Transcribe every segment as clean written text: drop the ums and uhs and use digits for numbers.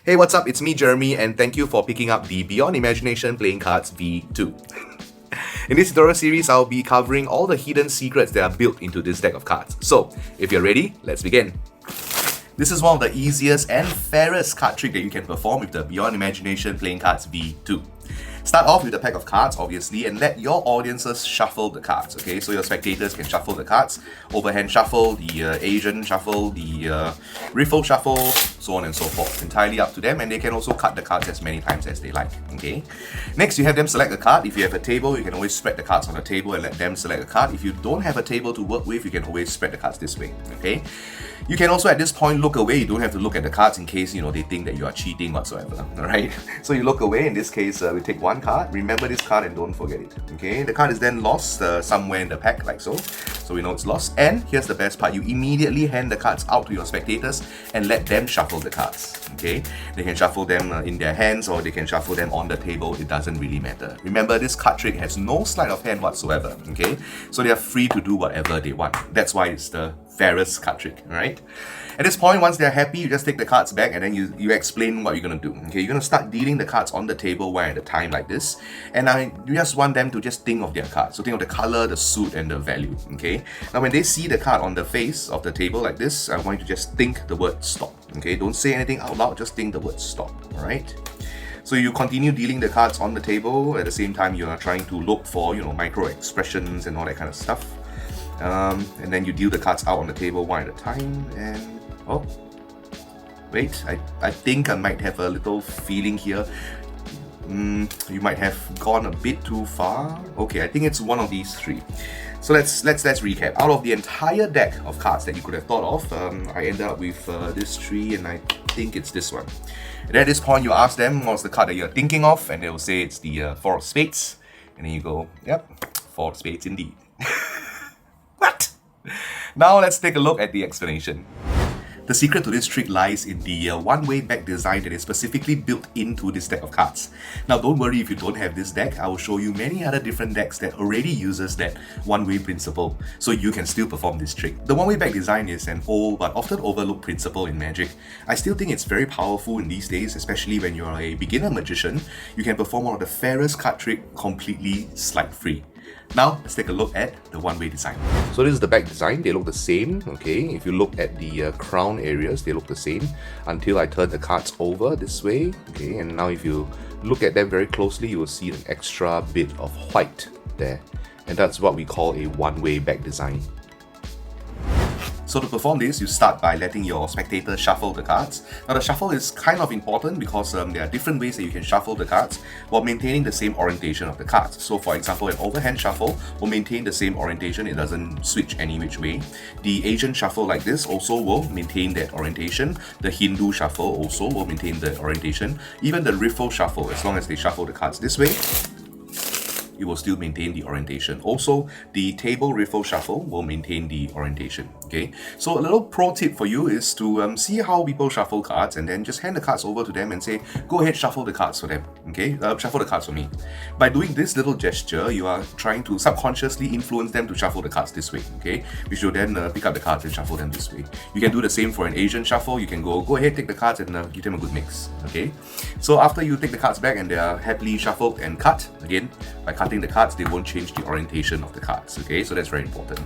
Hey, what's up? It's me, Jeremy, and thank you for picking up the Beyond Imagination Playing Cards V2. In this tutorial series, I'll be covering all the hidden secrets that are built into this deck of cards. So, if you're ready, let's begin. This is one of the easiest and fairest card trick that you can perform with the Beyond Imagination Playing Cards V2. Start off with a pack of cards, obviously, and let your audiences shuffle the cards, okay? So your spectators can shuffle the cards, overhand shuffle, the Asian shuffle, the riffle shuffle, so on and so forth. Entirely up to them, and they can also cut the cards as many times as they like, okay? Next, you have them select a card. If you have a table, you can always spread the cards on the table and let them select a card. If you don't have a table to work with, you can always spread the cards this way, okay? You can also at this point look away. You don't have to look at the cards in case, they think that you are cheating whatsoever, alright? So you look away. In this case, we take one card. Remember this card and don't forget it, okay? The card is then lost somewhere in the pack, like so. So we know it's lost. And here's the best part. You immediately hand the cards out to your spectators and let them shuffle the cards, okay? They can shuffle them in their hands or they can shuffle them on the table. It doesn't really matter. Remember, this card trick has no sleight of hand whatsoever, okay? So they are free to do whatever they want. That's why it's the fairest card trick, alright? At this point, once they're happy, you just take the cards back and then you explain what you're going to do, okay? You're going to start dealing the cards on the table one at a time like this, and you just want them to just think of their cards. So think of the color, the suit, and the value, okay? Now when they see the card on the face of the table like this, I want you to just think the word stop, okay? Don't say anything out loud, just think the word stop, alright? So you continue dealing the cards on the table. At the same time, you are trying to look for, micro expressions and all that kind of stuff. And then you deal the cards out on the table one at a time, and oh, wait, I think I might have a little feeling here. You might have gone a bit too far. Okay, I think it's one of these three. So let's recap. Out of the entire deck of cards that you could have thought of, I ended up with this tree, and I think it's this one. And at this point, you ask them what's the card that you're thinking of, and they will say it's the Four of Spades. And then you go, yep, Four of Spades indeed. What? Now let's take a look at the explanation. The secret to this trick lies in the one-way back design that is specifically built into this deck of cards. Now don't worry if you don't have this deck, I will show you many other different decks that already uses that one-way principle, so you can still perform this trick. The one-way back design is an old but often overlooked principle in Magic. I still think it's very powerful in these days, especially when you're a beginner magician. You can perform one of the fairest card trick completely sleight-free. Now, let's take a look at the one-way design. So this is the back design. They look the same, okay? If you look at the crown areas, they look the same until I turn the cards over this way, okay? And now if you look at them very closely, you will see an extra bit of white there. And that's what we call a one-way back design. So to perform this, you start by letting your spectators shuffle the cards. Now the shuffle is kind of important because there are different ways that you can shuffle the cards while maintaining the same orientation of the cards. So for example, an overhand shuffle will maintain the same orientation, it doesn't switch any which way. The Asian shuffle like this also will maintain that orientation. The Hindu shuffle also will maintain the orientation. Even the riffle shuffle, as long as they shuffle the cards this way, you will still maintain the orientation. Also, the table riffle shuffle will maintain the orientation, okay? So a little pro tip for you is to see how people shuffle cards and then just hand the cards over to them and say, go ahead, shuffle the cards for them, okay? Shuffle the cards for me. By doing this little gesture, you are trying to subconsciously influence them to shuffle the cards this way, okay? Which will then pick up the cards and shuffle them this way. You can do the same for an Asian shuffle. You can go ahead, take the cards and give them a good mix, okay? So after you take the cards back and they are happily shuffled and cut, again, by cutting the cards, they won't change the orientation of the cards, okay? So that's very important.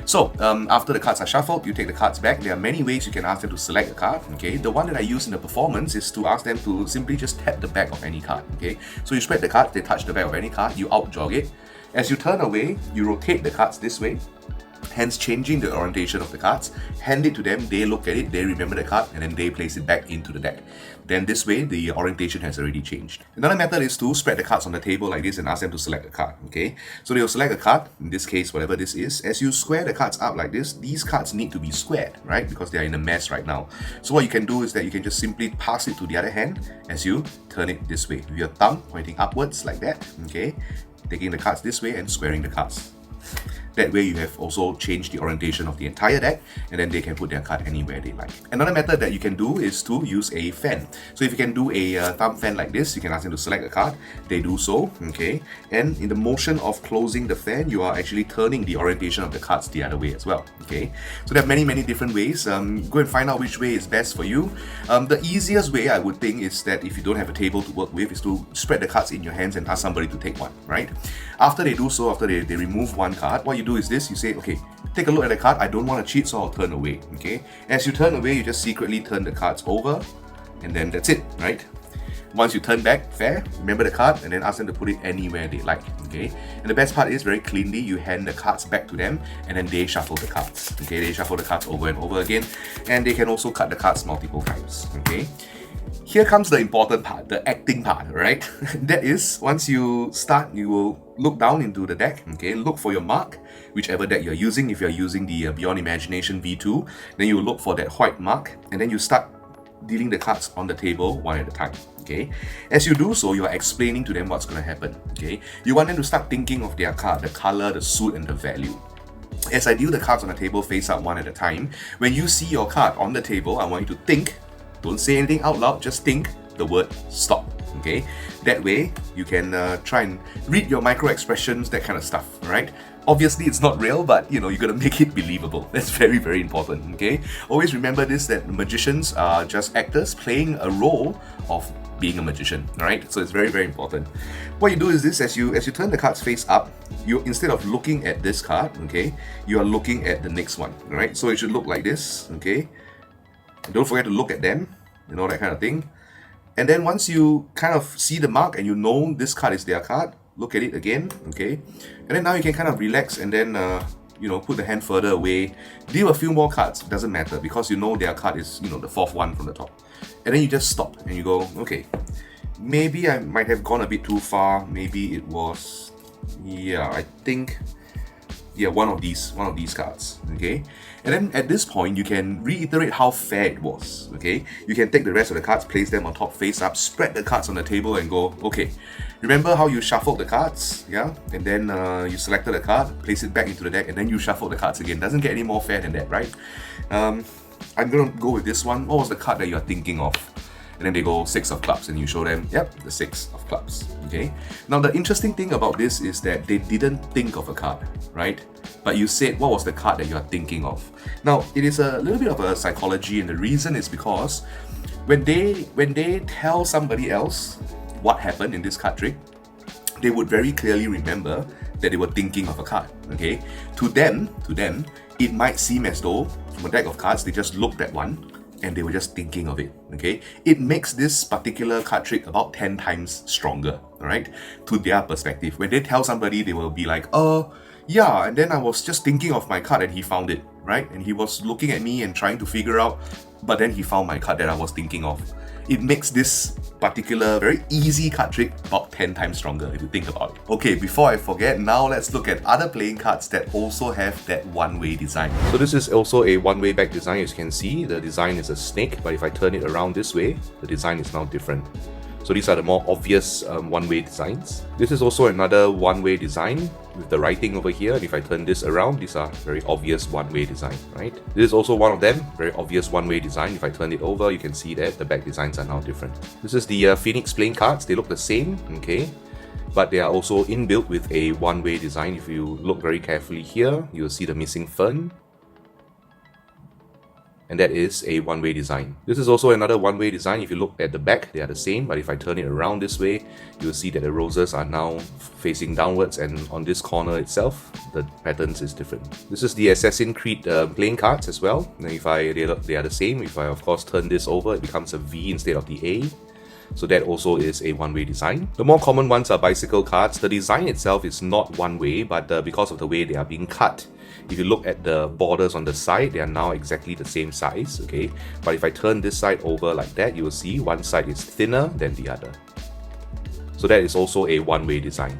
So, after the cards are shuffled, you take the cards back. There are many ways you can ask them to select a card, okay? The one that I use in the performance is to ask them to simply just tap the back of any card, okay? So you spread the cards, they touch the back of any card, you out jog it. As you turn away, you rotate the cards this way, hence changing the orientation of the cards. Hand it to them, they look at it, they remember the card, and then they place it back into the deck. Then this way, the orientation has already changed. Another method is to spread the cards on the table like this and ask them to select a card, okay? So they'll select a card, in this case, whatever this is. As you square the cards up like this, these cards need to be squared, right? Because they are in a mess right now. So what you can do is that you can just simply pass it to the other hand as you turn it this way. With your thumb pointing upwards like that, okay? Taking the cards this way and squaring the cards. That way you have also changed the orientation of the entire deck, and then they can put their card anywhere they like. Another method that you can do is to use a fan. So if you can do a thumb fan like this, you can ask them to select a card. They do so, okay? And in the motion of closing the fan, you are actually turning the orientation of the cards the other way as well, okay? So there are many different ways. Go and find out which way is best for you. The easiest way, I would think, is that if you don't have a table to work with, is to spread the cards in your hands and ask somebody to take one, right? After they do so, after they remove one card, what you do is this: you say, okay, take a look at the card, I don't want to cheat, so I'll turn away, okay? As you turn away, you just secretly turn the cards over, and then that's it, right? Once you turn back, fair, remember the card, and then ask them to put it anywhere they like, okay? And the best part is, very cleanly, you hand the cards back to them, and then they shuffle the cards, okay? They shuffle the cards over and over again, and they can also cut the cards multiple times, okay? Here comes the important part, the acting part, right? That is, once you start, you will look down into the deck, okay? Look for your mark, whichever deck you're using. If you're using the Beyond Imagination V2, then you look for that white mark, and then you start dealing the cards on the table one at a time, okay? As you do so, you are explaining to them what's going to happen, okay? You want them to start thinking of their card, the color, the suit, and the value. As I deal the cards on the table face up one at a time, when you see your card on the table, I want you to think. Don't say anything out loud, just think the word stop, okay? That way, you can try and read your micro expressions, that kind of stuff, right? Obviously, it's not real, but you gotta make it believable. That's very important, okay? Always remember this, that magicians are just actors playing a role of being a magician, right? So it's very important. What you do is this: as you turn the cards face up, you, instead of looking at this card, okay, you are looking at the next one, right? So it should look like this, okay? Don't forget to look at them, that kind of thing. And then once you kind of see the mark and you know this card is their card, look at it again, okay? And then now you can kind of relax and then, put the hand further away. Deal a few more cards, doesn't matter, because you know their card is, the fourth one from the top. And then you just stop and you go, okay, maybe I might have gone a bit too far. Maybe it was, I think, one of these cards, okay? And then at this point, you can reiterate how fair it was, okay? You can take the rest of the cards, place them on top face up, spread the cards on the table and go, okay, remember how you shuffled the cards, yeah? And then you selected a card, place it back into the deck, and then you shuffle the cards again. Doesn't get any more fair than that, right? I'm gonna go with this one. What was the card that you're thinking of? And then they go 6 of clubs and you show them, yep, the 6 of clubs, okay? Now the interesting thing about this is that they didn't think of a card, right? But you said, what was the card that you're thinking of? Now, it is a little bit of a psychology, and the reason is because when they tell somebody else what happened in this card trick, they would very clearly remember that they were thinking of a card, okay? To them, it might seem as though from a deck of cards, they just looked at one and they were just thinking of it, okay? It makes this particular card trick about 10 times stronger, alright? To their perspective. When they tell somebody, they will be like, yeah, and then I was just thinking of my card and he found it, right? And he was looking at me and trying to figure out, but then he found my card that I was thinking of. It makes this particular very easy card trick about 10 times stronger if you think about it. Okay, before I forget, now let's look at other playing cards that also have that one-way design. So this is also a one-way back design. As you can see, the design is a snake, but if I turn it around this way, the design is now different. So these are the more obvious one-way designs. This is also another one-way design with the writing over here. And if I turn this around, these are very obvious one-way design, right? This is also one of them, very obvious one-way design. If I turn it over, you can see that the back designs are now different. This is the Phoenix playing cards. They look the same, okay? But they are also inbuilt with a one-way design. If you look very carefully here, you'll see the missing fern. And that is a one-way design. This is also another one-way design. If you look at the back, they are the same, but if I turn it around this way, you'll see that the roses are now facing downwards, and on this corner itself, the patterns is different. This is the Assassin's Creed playing cards as well. And if they are the same. If I of course turn this over, it becomes a V instead of the A. So that also is a one-way design. The more common ones are bicycle cards. The design itself is not one-way, but because of the way they are being cut, if you look at the borders on the side, they are now exactly the same size, okay? But if I turn this side over like that, you will see one side is thinner than the other. So that is also a one-way design.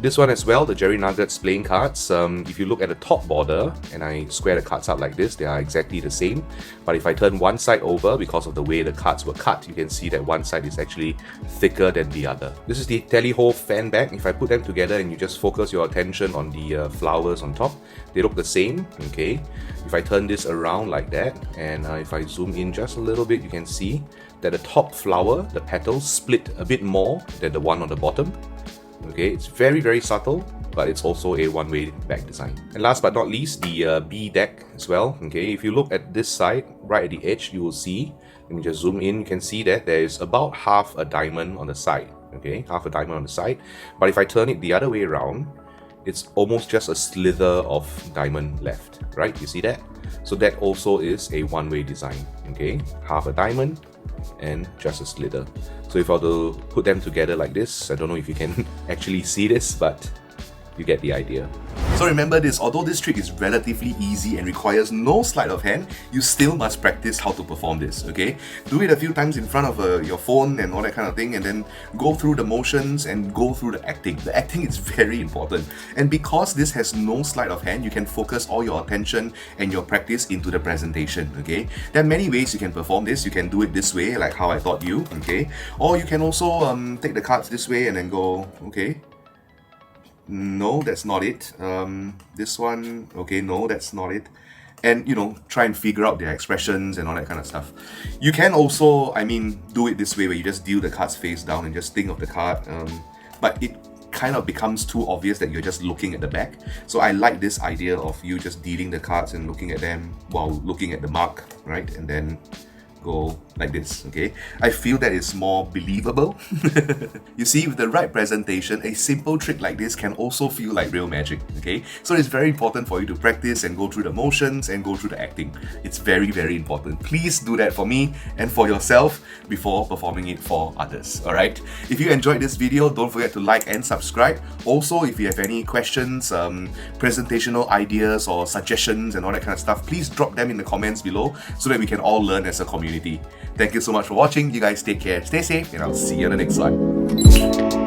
This one as well, the Jerry Nuggets playing cards, if you look at the top border and I square the cards out like this, they are exactly the same. But if I turn one side over, because of the way the cards were cut, you can see that one side is actually thicker than the other. This is the Tally-Ho fan bag. If I put them together and you just focus your attention on the flowers on top, they look the same, okay? If I turn this around like that, and if I zoom in just a little bit, you can see that the top flower, the petals, split a bit more than the one on the bottom. Okay, it's very, very subtle, but it's also a one-way back design. And last but not least, the B deck as well. Okay, if you look at this side, right at the edge, you will see, let me just zoom in, you can see that there is about half a diamond on the side. Okay, half a diamond on the side. But if I turn it the other way around, it's almost just a slither of diamond left, right? You see that? So that also is a one-way design. Okay, half a diamond and just a slither. So if I were to put them together like this, I don't know if you can actually see this, but you get the idea. So remember this, although this trick is relatively easy and requires no sleight of hand, you still must practice how to perform this, okay? Do it a few times in front of your phone and all that kind of thing, and then go through the motions and go through the acting. The acting is very important. And because this has no sleight of hand, you can focus all your attention and your practice into the presentation, okay? There are many ways you can perform this. You can do it this way, like how I taught you, okay? Or you can also take the cards this way and then go, okay? No, that's not it. This one, okay, no, that's not it. And, you know, try and figure out their expressions and all that kind of stuff. You can also, I mean, do it this way where you just deal the cards face down and just think of the card. But it kind of becomes too obvious that you're just looking at the back. So I like this idea of you just dealing the cards and looking at them while looking at the mark, right? And then go like this, okay? I feel that it's more believable. You see, with the right presentation, a simple trick like this can also feel like real magic, okay? So it's very important for you to practice and go through the motions and go through the acting. It's very, very important. Please do that for me and for yourself before performing it for others, alright? If you enjoyed this video, don't forget to like and subscribe. Also, if you have any questions, presentational ideas or suggestions and all that kind of stuff, please drop them in the comments below so that we can all learn as a community. Thank you so much for watching. You guys take care, stay safe, and I'll see you on the next one.